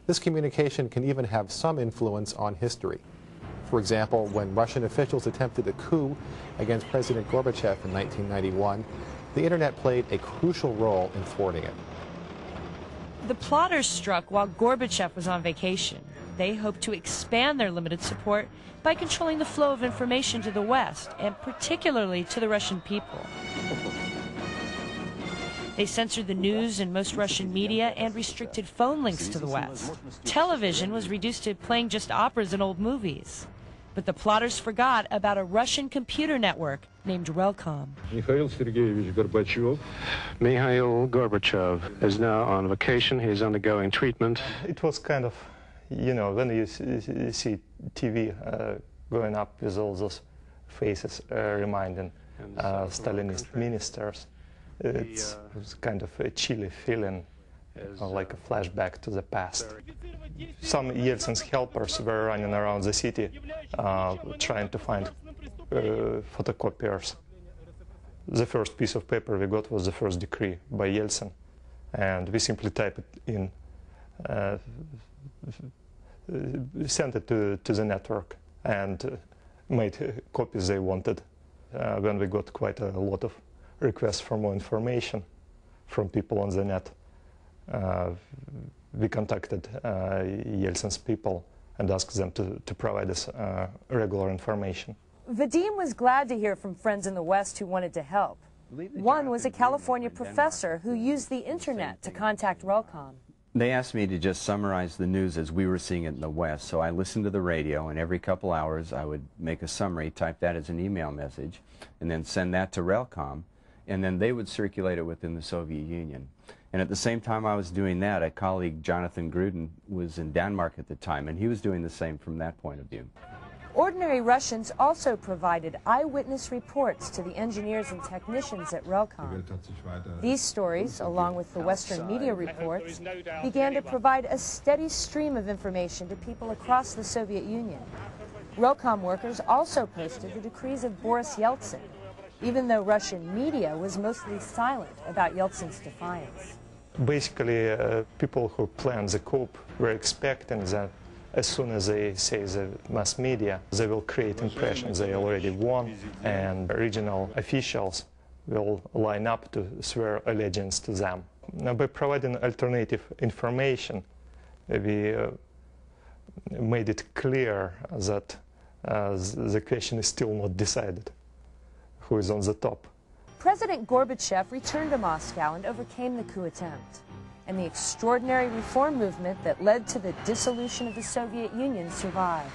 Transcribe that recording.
This communication can even have some influence on history. For example, when Russian officials attempted a coup against President Gorbachev in 1991, the Internet played a crucial role in thwarting it. The plotters struck while Gorbachev was on vacation. They hoped to expand their limited support by controlling the flow of information to the West, and particularly to the Russian people. They censored the news and most Russian media and restricted phone links to the West. Television was reduced to playing just operas and old movies. But the plotters forgot about a Russian computer network named Relcom. Mikhail Gorbachev is now on vacation. He's undergoing treatment. It was kind of, you know, when you see TV going up with all those faces reminding Stalinist ministers, it was kind of a chilly feeling, like a flashback to the past. Some Yeltsen's helpers were running around the city trying to find photocopiers. The first piece of paper we got was the first decree by Yeltsen, and we simply typed it in, sent it to the network, and made copies they wanted. When we got quite a lot of requests for more information from people on the net, we contacted Yeltsen's people and asked them to provide us regular information. Vadim was glad to hear from friends in the West who wanted to help. One was a California professor who used the Internet to contact Relcom. They asked me to just summarize the news as we were seeing it in the West, so I listened to the radio, and every couple hours I would make a summary, type that as an email message, and then send that to Relcom, and then they would circulate it within the Soviet Union. And at the same time I was doing that, a colleague, Jonathan Gruden, was in Denmark at the time, and he was doing the same from that point of view. Ordinary Russians also provided eyewitness reports to the engineers and technicians at Relcom. These stories, along with the Western media reports, began to provide a steady stream of information to people across the Soviet Union. Relcom workers also posted the decrees of Boris Yeltsin, even though Russian media was mostly silent about Yeltsin's defiance. Basically, people who planned the coup were expecting that as soon as they say the mass media, they will create impressions they already won, and regional officials will line up to swear allegiance to them. Now, by providing alternative information, we made it clear that the question is still not decided. Who is on the top? President Gorbachev returned to Moscow and overcame the coup attempt. And the extraordinary reform movement that led to the dissolution of the Soviet Union survived.